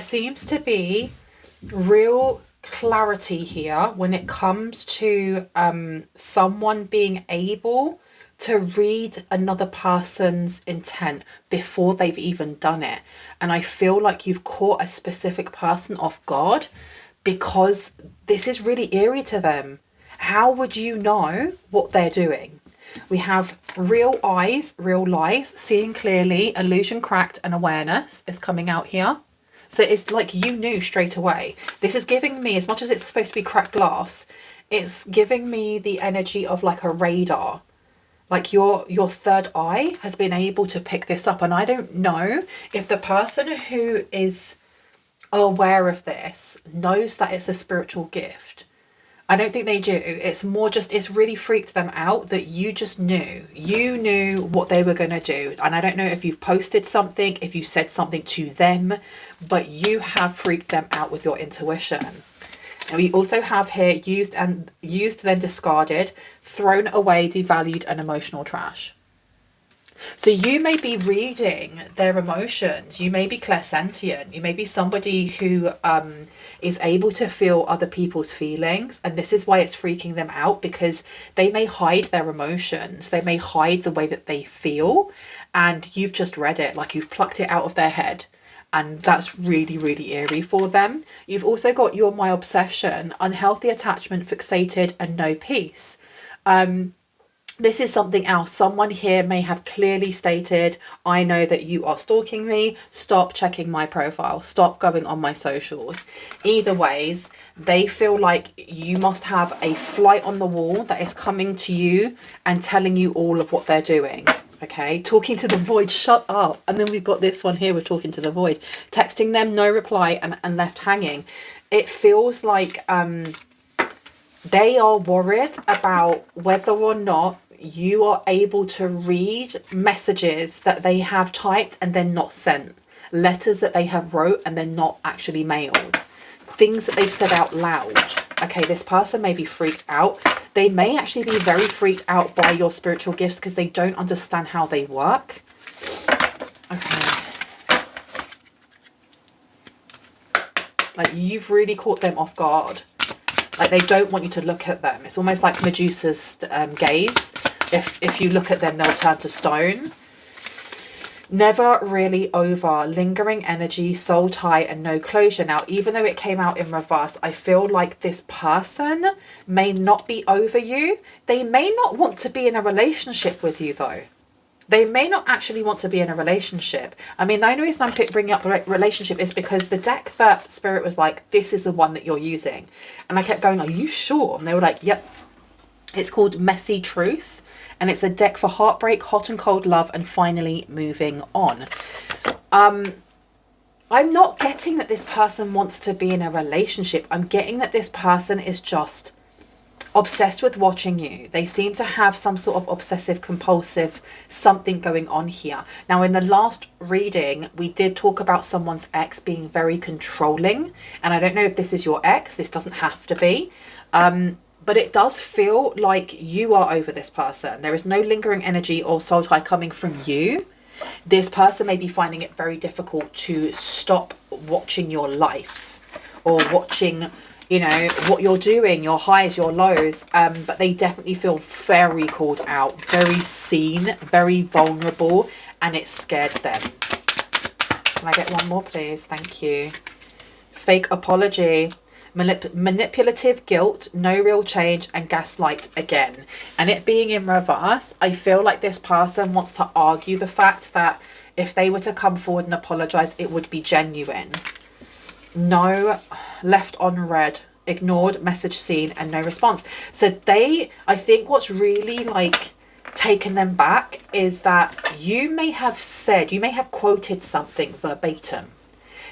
seems to be real clarity here when it comes to someone being able to read another person's intent before they've even done it. And I feel like you've caught a specific person off guard because this is really eerie to them. How would you know what they're doing? We have real eyes, real lies, seeing clearly, illusion cracked, and awareness is coming out here. So it's like you knew straight away. This is giving me, as much as it's supposed to be cracked glass, it's giving me the energy of like a radar. Like your third eye has been able to pick this up. And I don't know if the person who is aware of this knows that it's a spiritual gift. I don't think they do. It's more just, it's really freaked them out that you just knew. You knew what they were going to do. And I don't know if you've posted something, if you said something to them, but you have freaked them out with your intuition. And we also have here used then discarded, thrown away, devalued, and emotional trash. So you may be reading their emotions. You may be clairsentient. You may be somebody who is able to feel other people's feelings. And this is why it's freaking them out, because they may hide their emotions. They may hide the way that they feel. And you've just read it, like you've plucked it out of their head. And that's really, really eerie for them. You've also got you're my obsession, unhealthy attachment, fixated, and no peace. This is something else. Someone here may have clearly stated, I know that you are stalking me. Stop checking my profile. Stop going on my socials. Either ways, they feel like you must have a fly on the wall that is coming to you and telling you all of what they're doing. Okay, talking to the void, shut up. And then we've got this one here, we're talking to the void. Texting them, no reply, and left hanging. It feels like they are worried about whether or not you are able to read messages that they have typed and then not sent. Letters that they have wrote and then not actually mailed. Things that they've said out loud. Okay, this person may be freaked out. They may actually be very freaked out by your spiritual gifts because they don't understand how they work. Okay. Like you've really caught them off guard. Like they don't want you to look at them. It's almost like Medusa's gaze. If you look at them, they'll turn to stone. Never really over, lingering energy, soul tie, and no closure. Now, even though it came out in reverse, I feel like this person may not be over you. They may not want to be in a relationship with you, though. They may not actually want to be in a relationship. I mean, the only reason I'm bringing up relationship is because the deck that Spirit was like, this is the one that you're using. And I kept going, are you sure? And they were like, yep. It's called Messy Truth. And it's a deck for heartbreak, hot and cold love, and finally moving on. I'm not getting that this person wants to be in a relationship. I'm getting that this person is just obsessed with watching you. They seem to have some sort of obsessive compulsive something going on here. Now, in the last reading, we did talk about someone's ex being very controlling. And I don't know if this is your ex. This doesn't have to be. But it does feel like you are over this person. There is no lingering energy or soul tie coming from you. This person may be finding it very difficult to stop watching your life or watching, you know, what you're doing, your highs, your lows. But they definitely feel very called out, very seen, very vulnerable, and it scared them. Can I get one more, please? Thank you. Fake apology. Manipulative guilt, no real change, and gaslight again. And it being in reverse, I feel like this person wants to argue the fact that if they were to come forward and apologize, it would be genuine. No, left on read, ignored, message seen, and no response. So I think what's really like taken them back is that you may have quoted something verbatim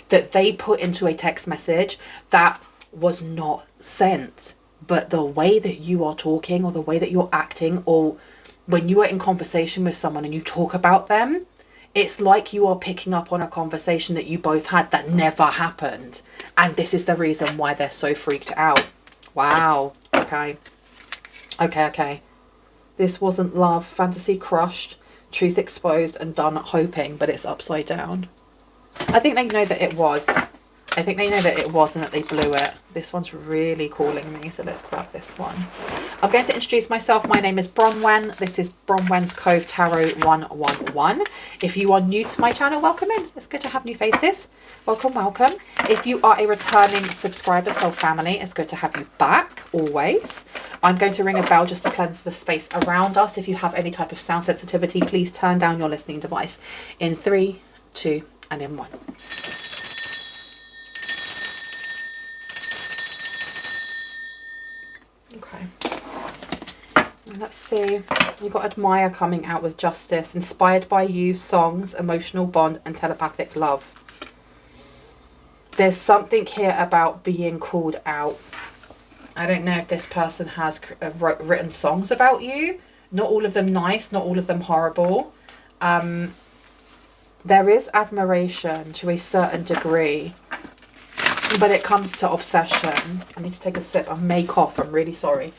that they put into a text message that was not sent, but the way that you are talking or the way that you're acting, or when you are in conversation with someone and you talk about them, it's like you are picking up on a conversation that you both had that never happened. And this is the reason why they're so freaked out. Wow. Okay. This wasn't love. Fantasy crushed, truth exposed, and done hoping, but it's upside down. I think they know that it was. I think they know that it was and that they blew it. This one's really calling me, so let's grab this one. I'm going to introduce myself. My name is Bronwen. This is Bronwen's Cove Tarot 111. If you are new to my channel, welcome in. It's good to have new faces. Welcome, welcome. If you are a returning subscriber, soul family, it's good to have you back, always. I'm going to ring a bell just to cleanse the space around us. If you have any type of sound sensitivity, please turn down your listening device in 3, 2, and in 1. Okay, let's see. You've got Admire coming out with Justice, inspired by you, songs, emotional bond, and telepathic love. There's something here about being called out. I don't know if this person has written songs about you. Not all of them nice, not all of them horrible. There is admiration to a certain degree. But it comes to obsession. I need to take a sip. I may cough. I'm really sorry.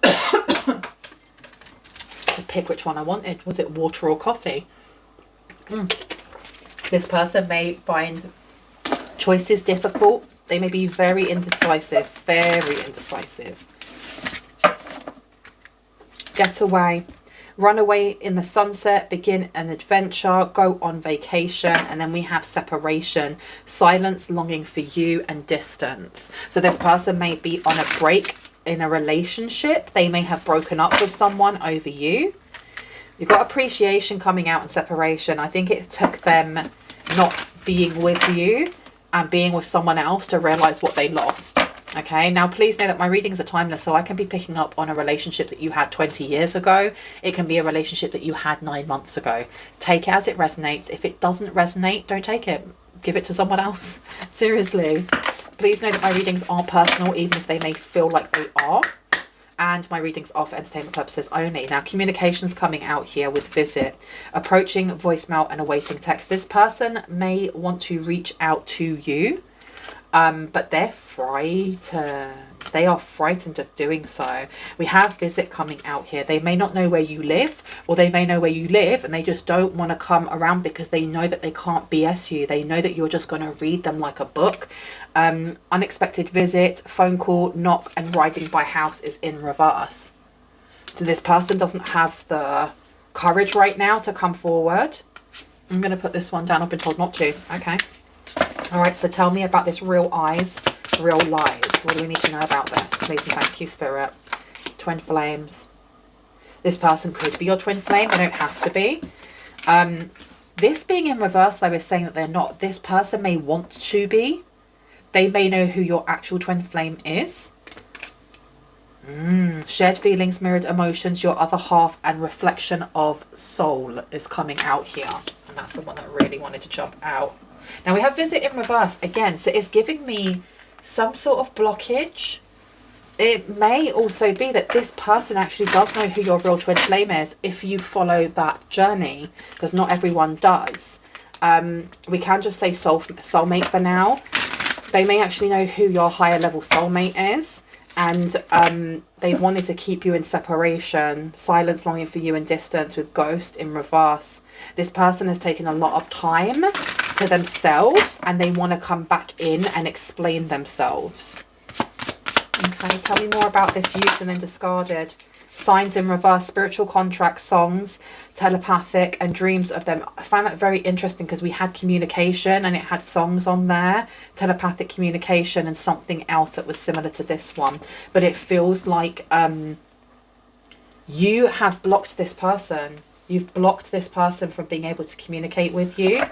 To pick which one I wanted. Was it water or coffee? This person may find choices difficult. They may be very indecisive. Very indecisive. Get away. Run away in the sunset, begin an adventure, go on vacation, and then we have separation, silence, longing for you, and distance. So this person may be on a break in a relationship. They may have broken up with someone over you. You've got appreciation coming out and separation. I think it took them not being with you and being with someone else to realize what they lost. Okay, now please know that my readings are timeless, so I can be picking up on a relationship that you had 20 years ago. It can be a relationship that you had 9 months ago. Take it as it resonates. If it doesn't resonate, don't take it. Give it to someone else. Seriously. Please know that my readings are personal, even if they may feel like they are. And my readings are for entertainment purposes only. Now, communications coming out here with visit, approaching voicemail and awaiting text. This person may want to reach out to you. But they're frightened. They are frightened of doing so. We have visit coming out here. They may not know where you live, or they may know where you live and they just don't want to come around because they know that they can't BS you. They know that you're just going to read them like a book. Unexpected visit, phone call, knock, and riding by house is in reverse. So this person doesn't have the courage right now to come forward. I'm going to put this one down. I've been told not to. Okay. All right, so tell me about this real eyes, real lies. What do we need to know about this? Please and thank you, Spirit. Twin flames. This person could be your twin flame. They don't have to be. This being in reverse, though, is saying that they're not. This person may want to be. They may know who your actual twin flame is. Shared feelings, mirrored emotions, your other half, and reflection of soul is coming out here. And that's the one that really wanted to jump out. Now we have visit in reverse again, so it's giving me some sort of blockage. It may also be that this person actually does know who your real twin flame is if you follow that journey, because not everyone does. We can just say soulmate for now. They may actually know who your higher level soulmate is, and they've wanted to keep you in separation, silence, longing for you, and distance with ghost in reverse. This person has taken a lot of time to themselves and they want to come back in and explain themselves. Okay, tell me more about this used and then discarded. Signs in reverse, spiritual contracts, songs, telepathic, and dreams of them. I found that very interesting because we had communication and it had songs on there, telepathic communication, and something else that was similar to this one. But it feels like you have blocked this person. You've blocked this person from being able to communicate with you.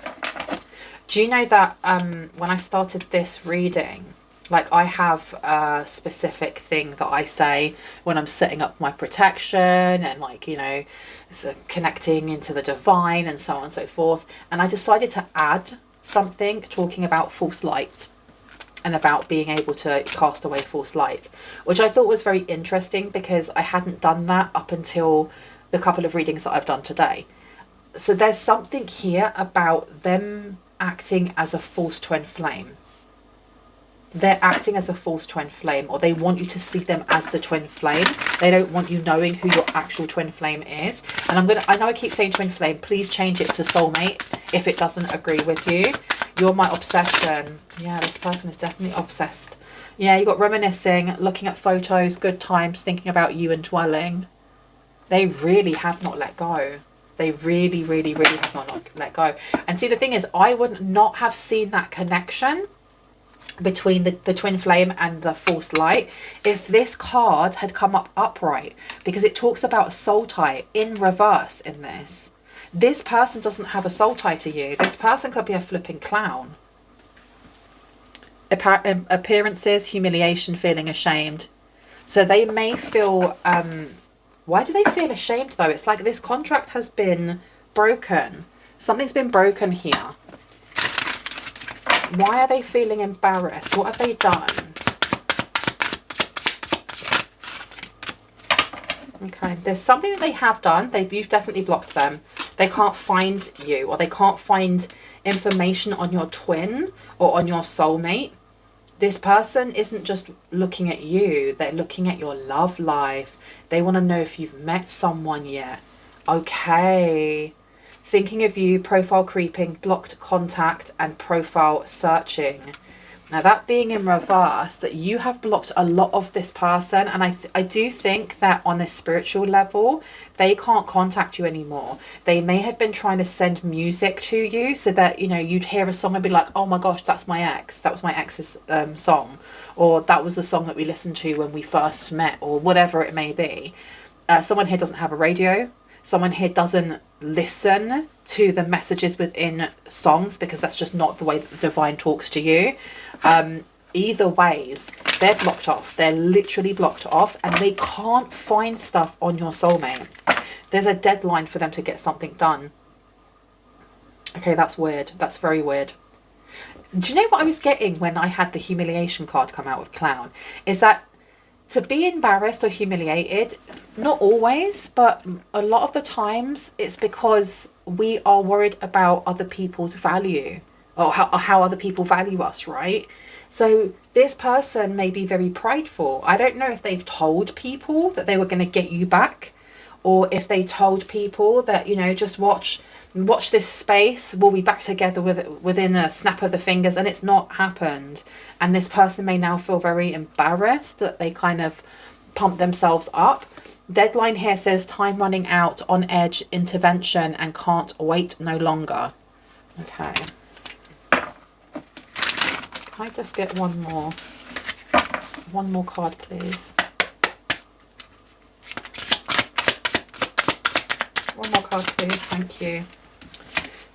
Do you know that when I started this reading, like I have a specific thing that I say when I'm setting up my protection and like, you know, connecting into the divine and so on and so forth. And I decided to add something talking about false light and about being able to cast away false light, which I thought was very interesting because I hadn't done that up until the couple of readings that I've done today. So there's something here about them acting as a false twin flame. They're acting as a false twin flame, or they want you to see them as the twin flame. They don't want you knowing who your actual twin flame is. And I know I keep saying twin flame, please change it to soulmate if it doesn't agree with you. You're my obsession. Yeah, this person is definitely obsessed. Yeah, you got reminiscing, looking at photos, good times, thinking about you and dwelling. They really have not let go. They really, really, really have not let go. And see, the thing is, I would not have seen that connection between the twin flame and the false light if this card had come up upright, because it talks about a soul tie in reverse in this. This person doesn't have a soul tie to you. This person could be a flipping clown. Appearances, humiliation, feeling ashamed. So they may feel, why do they feel ashamed though? It's like this contract has been broken. Something's been broken here. Why are they feeling embarrassed? What have they done? Okay, there's something that they have done. You've definitely blocked them. They can't find you, or they can't find information on your twin or on your soulmate. This person isn't just looking at you, they're looking at your love life. They want to know if you've met someone yet. Okay. Thinking of you, profile creeping, blocked contact, and profile searching. Now that being in reverse, that you have blocked a lot of this person, and I do think that on a spiritual level, they can't contact you anymore. They may have been trying to send music to you so that, you know, you'd hear a song and be like, oh my gosh, that's my ex. That was my ex's song. Or that was the song that we listened to when we first met, or whatever it may be. Someone here doesn't have a radio. Someone here doesn't listen to the messages within songs, because that's just not the way that the divine talks to you. Either ways, they're blocked off. They're literally blocked off, and they can't find stuff on your soulmate. There's a deadline for them to get something done. Okay, that's weird. That's very weird. Do you know what I was getting when I had the humiliation card come out with clown? Is that to be embarrassed or humiliated, not always, but a lot of the times it's because we are worried about other people's value, or how other people value us, right? So this person may be very prideful. I don't know if they've told people that they were going to get you back, or if they told people that, you know, just watch this space, we'll be back together within a snap of the fingers, and it's not happened. And this person may now feel very embarrassed that they kind of pump themselves up. Deadline here says time running out, on edge, intervention, and can't wait no longer. Okay. Can I just get one more card, please? One more card, please. Thank you.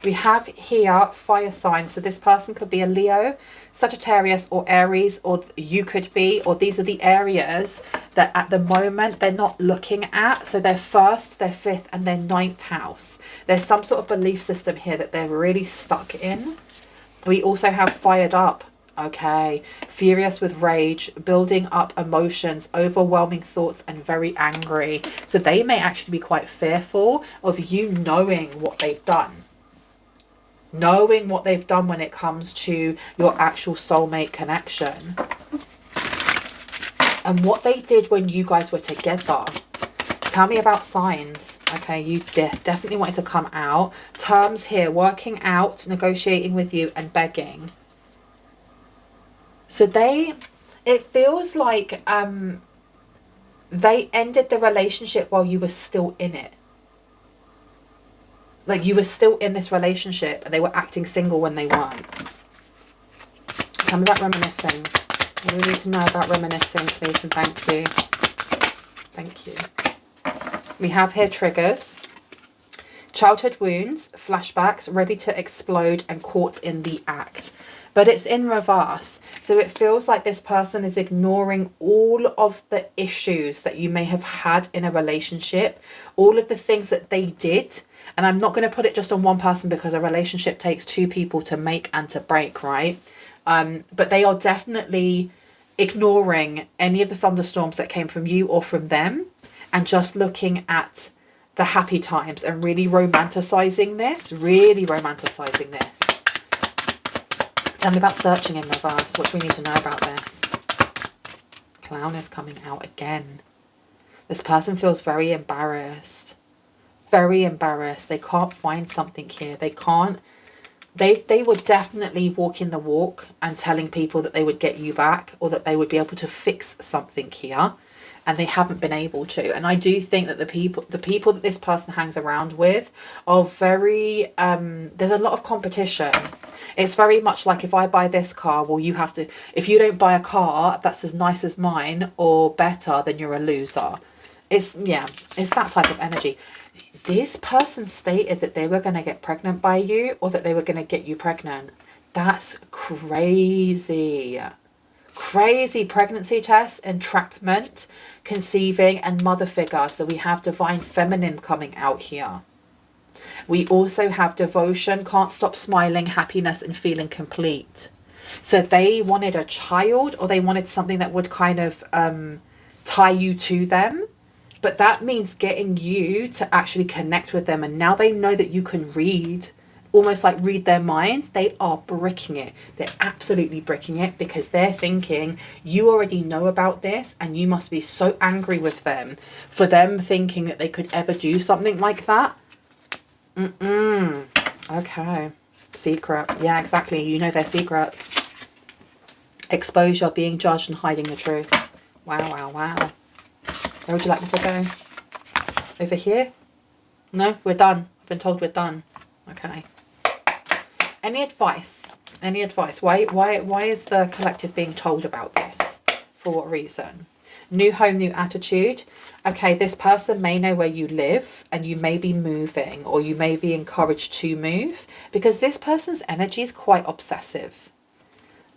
We have here fire signs. So this person could be a Leo, Sagittarius, or Aries, or you could be, or these are the areas that at the moment they're not looking at. So their first, their fifth, and their ninth house. There's some sort of belief system here that they're really stuck in. We also have fired up. Okay, furious with rage, building up emotions, overwhelming thoughts, and very angry. So they may actually be quite fearful of you knowing what they've done. Knowing what they've done when it comes to your actual soulmate connection. And what they did when you guys were together. Tell me about signs. Okay, you definitely wanted to come out. Terms here, working out, negotiating with you, and begging. So it feels like they ended the relationship while you were still in it. Like you were still in this relationship and they were acting single when they weren't. Tell me about reminiscing. We need to know about reminiscing, please, and thank you. Thank you. We have here triggers. Childhood wounds, flashbacks, ready to explode, and caught in the act. But it's in reverse. So it feels like this person is ignoring all of the issues that you may have had in a relationship, all of the things that they did. And I'm not going to put it just on one person, because a relationship takes two people to make and to break, right? But they are definitely ignoring any of the thunderstorms that came from you or from them, and just looking at the happy times and really romanticizing this, Tell me about searching in reverse. What do we need to know about this? Clown is coming out again. This person feels very embarrassed. Very embarrassed. They can't find something here. They can't They were definitely walking the walk and telling people that they would get you back, or that they would be able to fix something here, and they haven't been able to. And I do think that the people that this person hangs around with are very there's a lot of competition. It's very much like, if I buy this car, well, you have to, if you don't buy a car that's as nice as mine or better, then you're a loser. It's that type of energy. This person stated that they were going to get pregnant by you, or that they were going to get you pregnant. That's crazy. Crazy. Pregnancy test, entrapment, conceiving, and mother figure. So we have divine feminine coming out here. We also have devotion, can't stop smiling, happiness, and feeling complete. So they wanted a child, or they wanted something that would kind of tie you to them. But that means getting you to actually connect with them. And now they know that you can read, almost like read their minds. They are bricking it. They're absolutely bricking it, because they're thinking you already know about this, and you must be so angry with them for them thinking that they could ever do something like that. Okay. Secret. Yeah, exactly. You know their secrets. Exposure, being judged, and hiding the truth. Wow, wow, wow. Where would you like me to go? Over here? No, we're done. I've been told we're done. Okay. Any advice? Any advice? Why is the collective being told about this? For what reason? New home, new attitude. Okay, this person may know where you live, and you may be moving, or you may be encouraged to move, because this person's energy is quite obsessive.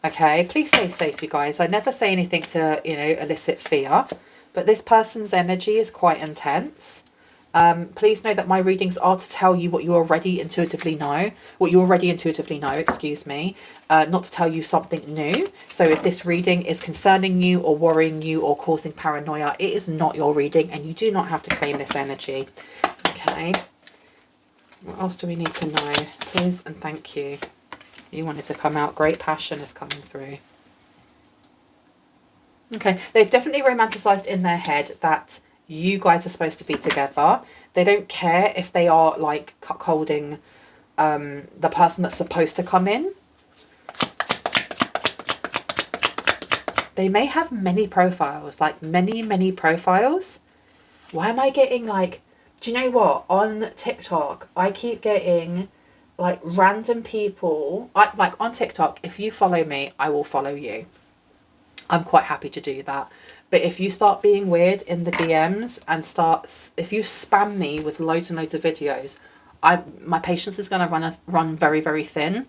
Okay, please stay safe, you guys. I never say anything to, elicit fear. But this person's energy is quite intense. Please know that my readings are to tell you what you already intuitively know. Excuse me. Not to tell you something new. So if this reading is concerning you, or worrying you, or causing paranoia, it is not your reading, and you do not have to claim this energy. Okay. What else do we need to know? Please and thank you. You wanted to come out. Great passion is coming through. Okay, they've definitely romanticized in their head that you guys are supposed to be together. They don't care if they are like cuckolding the person that's supposed to come in. They may have many profiles, like many profiles. Why am I getting like, do you know what? On TikTok, I keep getting like random people. Like on TikTok, if you follow me, I will follow you. I'm quite happy to do that. But if you start being weird in the DMs and if you spam me with loads and loads of videos, my patience is going to run very, very thin,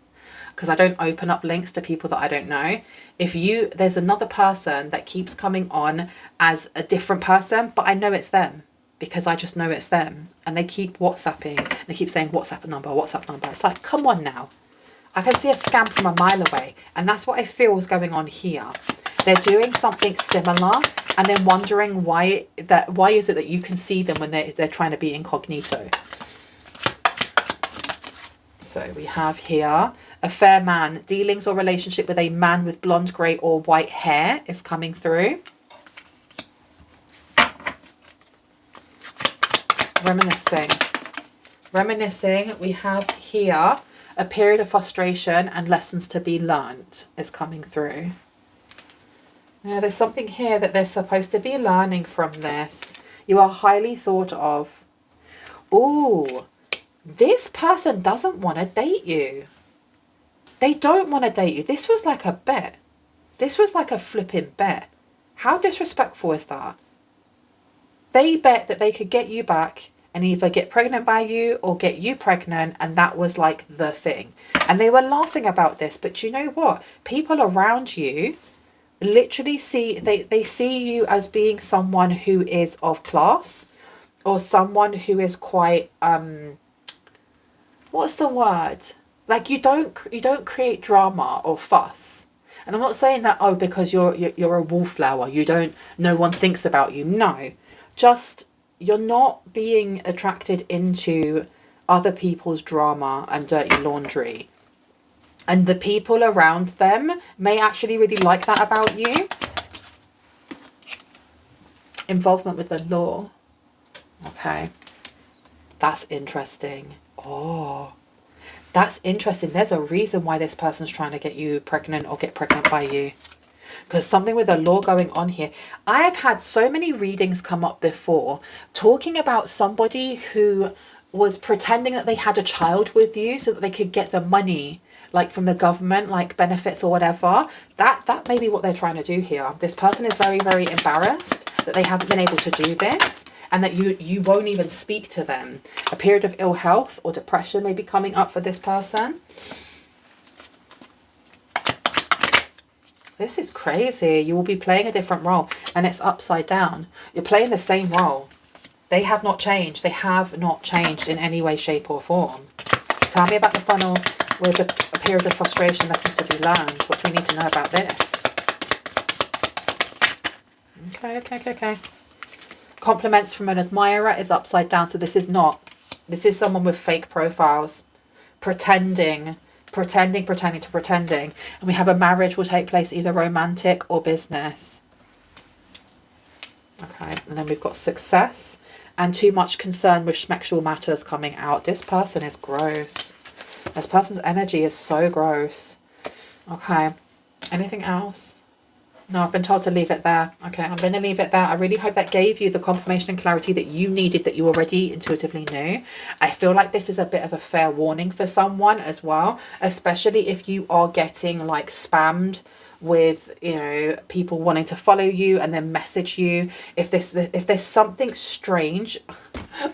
because I don't open up links to people that I don't know. There's another person that keeps coming on as a different person, but I know it's them, because I just know it's them. And they keep WhatsApping, and they keep saying WhatsApp number. It's like, come on now. I can see a scam from a mile away. And that's what I feel is going on here. They're doing something similar, and then wondering why is it that you can see them when they're trying to be incognito. So we have here a fair man. Dealings or relationship with a man with blonde, grey, or white hair is coming through. Reminiscing, we have here a period of frustration and lessons to be learned is coming through. Now, there's something here that they're supposed to be learning from this. You are highly thought of. Ooh, this person doesn't want to date you. They don't want to date you. This was like a bet. This was like a flipping bet. How disrespectful is that? They bet that they could get you back and either get pregnant by you or get you pregnant, and that was like the thing. And they were laughing about this, but you know what? People around you literally they see you as being someone who is of class, or someone who is quite what's the word, like you don't create drama or fuss. And I'm not saying that because you're a wallflower, no one thinks about you. No, just you're not being attracted into other people's drama and dirty laundry. And the people around them may actually really like that about you. Involvement with the law. Okay. That's interesting. Oh. That's interesting. There's a reason why this person's trying to get you pregnant or get pregnant by you. Because something with a law going on here. I have had so many readings come up before talking about somebody who was pretending that they had a child with you so that they could get the money, like from the government, like benefits or whatever. That may be what they're trying to do here. This person is very, very embarrassed that they haven't been able to do this, and that you won't even speak to them. A period of ill health or depression may be coming up for this person. This is crazy. You will be playing a different role, and it's upside down. You're playing the same role. They have not changed. They have not changed in any way, shape or form. Tell me about the funnel with a period of frustration, lessons to be learned. What do we need to know about this? Okay. Compliments from an admirer is upside down. So this is not. This is someone with fake profiles. Pretending. And we have a marriage will take place, either romantic or business. Okay, and then we've got success and too much concern with sexual matters coming out. This person is gross. This person's energy is so gross. Okay, anything else? No, I've been told to leave it there. Okay, I'm going to leave it there. I really hope that gave you the confirmation and clarity that you needed, that you already intuitively knew. I feel like this is a bit of a fair warning for someone as well, especially if you are getting like spammed with, you know, people wanting to follow you and then message you. If there's something strange,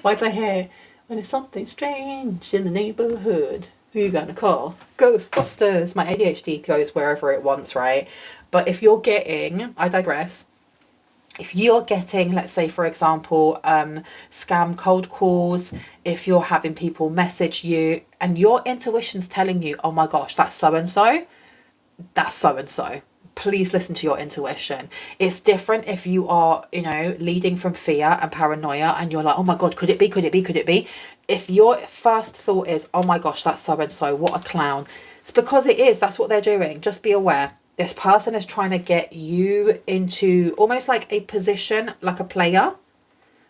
why did I hear, when there's something strange in the neighborhood, who are you going to call? Ghostbusters. My ADHD goes wherever it wants, right? But if you're getting, I digress, if you're getting, let's say, for example, scam cold calls, if you're having people message you and your intuition's telling you, oh my gosh, that's so-and-so, please listen to your intuition. It's different if you are, you know, leading from fear and paranoia and you're like, oh my God, could it be? If your first thought is, oh my gosh, that's so-and-so, what a clown. It's because it is. That's what they're doing. Just be aware. This person is trying to get you into almost like a position, like a player.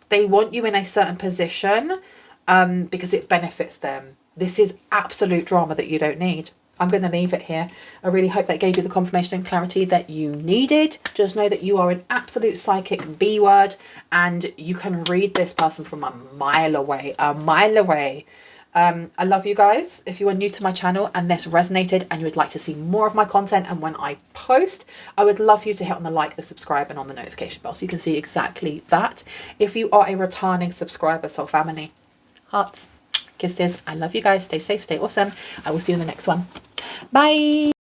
They want you in a certain position because it benefits them. This is absolute drama that you don't need. I'm going to leave it here. I really hope that gave you the confirmation and clarity that you needed. Just know that you are an absolute psychic B word, and you can read this person from a mile away. I love you guys. If you are new to my channel and this resonated and you would like to see more of my content, and when I post, I would love you to hit on the like, the subscribe and on the notification bell so you can see exactly that. If you are a returning subscriber, soul family, hearts, kisses. I love you guys. Stay safe, stay awesome. I will see you in the next one. Bye.